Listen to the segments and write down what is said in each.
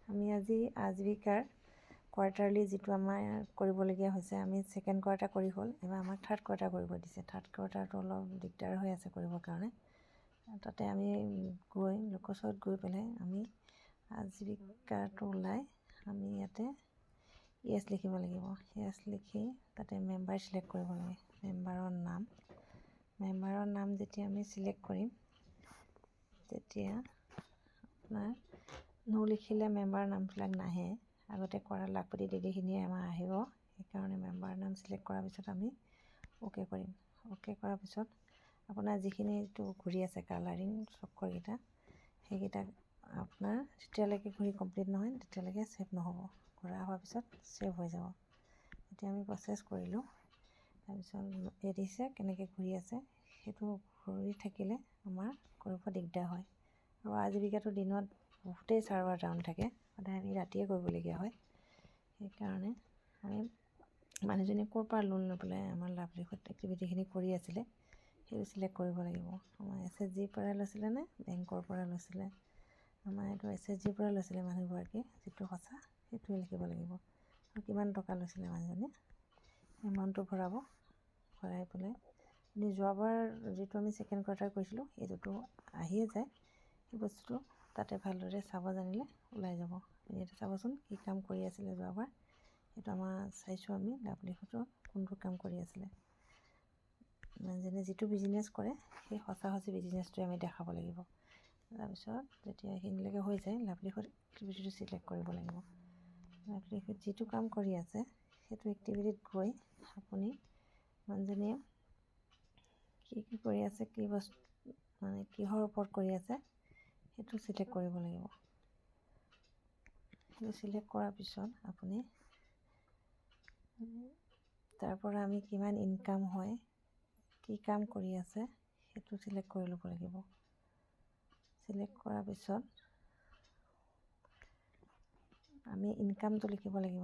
আমি আজি আজীৱিকাৰ কোৱাৰ্টাৰলি যিটো আমাৰ কৰিবলগীয়া হৈছে, আমি ছেকেণ্ড কোৱাৰ্টাৰ কৰি হ'ল, এবাৰ আমাক থাৰ্ড কোৱাৰ্টাৰ কৰিব দিছে। থাৰ্ড কোৱাৰ্টাৰটো অলপ দিগদাৰ হৈ আছে কৰিবৰ কাৰণে। তাতে আমি গৈ লোকচত গৈ পেলাই আমি আজীৱিকাৰটো ওলাই আমি ইয়াতে য়েছ লিখিব লাগিব। য়েছ লিখি তাতে মেম্বাৰ চিলেক্ট কৰিব লাগে। মেম্বাৰৰ নাম যেতিয়া আমি চিলেক্ট কৰিম তেতিয়া আপোনাৰ লিখিলে মেম্বাৰ নামবিলাক নাহে। আগতে কৰা লাখপতি দিদিখিনিয়ে আমাৰ আহিব। সেইকাৰণে মেম্বাৰ নাম চিলেক্ট কৰাৰ পিছত আমি অ'কে কৰিম। অ'কে কৰাৰ পিছত আপোনাৰ যিখিনিটো ঘূৰি আছে কালাৰিং চক্কৰকেইটা, সেইকেইটা আপোনাৰ যেতিয়ালৈকে ঘূৰি কমপ্লিট নহয় তেতিয়ালৈকে ছেভ নহ'ব। কৰা হোৱাৰ পিছত ছেভ হৈ যাব। এতিয়া আমি প্ৰচেছ কৰিলোঁ। তাৰপিছত এই দিছে কেনেকৈ ঘূৰি আছে, সেইটো ঘূৰি থাকিলে আমাৰ কৰিব দিগদাৰ হয়। আৰু আজীৱিকাটো দিনত বহুতেই ছাৰ্ভাৰ ডাউন থাকে, সদায় আমি ৰাতিয়ে কৰিবলগীয়া হয়। সেইকাৰণে আমি মানুহজনী ক'ৰ পৰা লোন লৈ পেলাই আমাৰ লাভলীহুড এক্টিভিটিখিনি কৰি আছিলে সেইটো চিলেক্ট কৰিব লাগিব। আমাৰ SHGৰ পৰা লৈছিলে নে বেংকৰ পৰা লৈছিলে। আমাৰ এইটো SHGৰ পৰা লৈছিলে মানুহগৰাকীয়ে, যিটো সঁচা সেইটোৱে লিখিব লাগিব। আৰু কিমান টকা লৈছিলে মানুহজনী এমাউণ্টটো ভৰাব। ভৰাই পেলাই যোৱাবাৰ যিটো আমি ছেকেণ্ড কোৱাৰ্টাৰ কৰিছিলোঁ সেইটোতো আহিয়ে যায়। সেই বস্তুটো তাতে ভালদৰে চাব জানিলে ওলাই যাব। ইয়াতে চাবচোন কি কাম কৰি আছিলে যোৱাবাৰ, সেইটো আমাৰ চাইছোঁ আমি লাভলীহুডৰ কোনটো কাম কৰি আছিলে। যেনে যিটো বিজনেছ কৰে সেই সঁচি বিজনেছটোৱে আমি দেখাব লাগিব। তাৰপিছত যেতিয়া এইখিনিলৈকে হৈ যায় লাভলীহুড এক্টিভিটিটো চিলেক্ট কৰিব লাগিব। লাভলীহুড যিটো কাম কৰি আছে সেইটো এক্টিভিটিত গৈ আপুনি মানুহজনীয়ে কি কৰি আছে, কি বস্তু মানে কিহৰ ওপৰত কৰি আছে সেইটো চিলেক্ট কৰিব লাগিব। সেইটো চিলেক্ট কৰাৰ পিছত আপুনি তাৰ পৰা আমি কিমান ইনকাম হয়, কি কাম কৰি আছে সেইটো চিলেক্ট কৰি ল'ব লাগিব। চিলেক্ট কৰাৰ পিছত আমি ইনকামটো লিখিব লাগিব।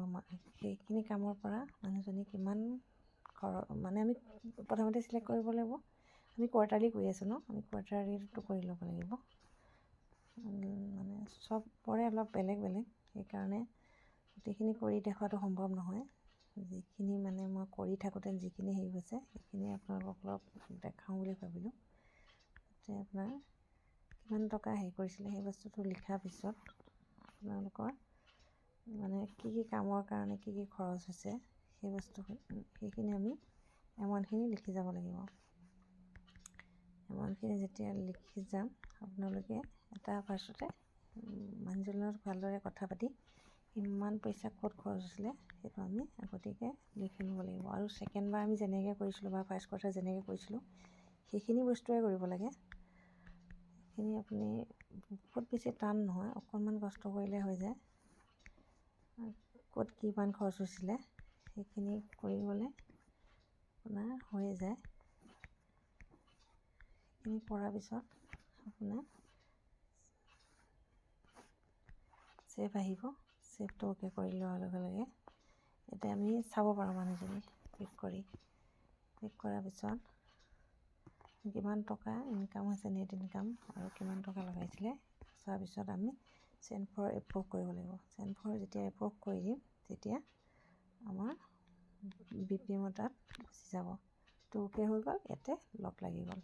সেইখিনি কামৰ পৰা মানুহজনী কিমান মানে আমি প্ৰথমতে চিলেক্ট কৰিব লাগিব। আমি কোৱাৰ্টাৰলি কৰি আছোঁ ন, আমি কোৱাৰ্টাৰলিটো কৰি ল'ব লাগিব। মানে চবৰে অলপ বেলেগ বেলেগ, সেইকাৰণে গোটেইখিনি কৰি দেখুৱাটো সম্ভৱ নহয়। যিখিনি মানে মই কৰি থাকোঁতে যিখিনি হেৰি হৈছে সেইখিনি আপোনালোকক অলপ দেখাওঁ বুলি ভাবিলোঁ। তাতে আপোনাৰ কিমান টকা হেৰি কৰিছিলে সেই বস্তুটো লিখাৰ পিছত আপোনালোকৰ মানে কি কামৰ কাৰণে কি খৰচ হৈছে সেই সেইখিনি আমি এমাউণ্টখিনি লিখি যাব লাগিব। এমাউণ্টখিনি যেতিয়া লিখি যাম আপোনালোকে এটা ফাৰ্ষ্টতে মানুহজনৰ লগত ভালদৰে কথা পাতি কিমান পইচা ক'ত খৰচ হৈছিলে সেইটো আমি আগতীয়াকৈ লিখি ল'ব লাগিব। আৰু ছেকেণ্ডবাৰ আমি যেনেকৈ কৰিছিলোঁ বা ফাৰ্ষ্ট কোৱাৰ্টাৰ যেনেকৈ কৰিছিলোঁ সেইখিনি বস্তুৱে কৰিব লাগে। সেইখিনি আপুনি বহুত বেছি টান নহয়, অকণমান কষ্ট কৰিলে হৈ যায়। ক'ত কিমান খৰচ হৈছিলে সেইখিনি কৰিবলৈ আপোনাৰ হৈয়ে যায়। সেইখিনি কৰাৰ পিছত আপোনাৰ ছেভ আহিব। ছেভটো অ'কে কৰি লোৱাৰ লগে লগে এতিয়া আমি চাব পাৰোঁ মানুহজনী ক্লিক কৰাৰ পিছত কিমান টকা ইনকাম হৈছে, নেট ইনকাম আৰু কিমান টকা লগাইছিলে চোৱাৰ পিছত আমি চেণ্ড ফৰ এপ্ৰুভ কৰিব লাগিব। চেণ্ড ফৰ যেতিয়া এপ্ৰুভ কৰি দিম তেতিয়া আমাৰ BPM তাত গুচি যাব। টো অ'কে হৈ গ'ল, ইয়াতে লক লাগি গ'ল।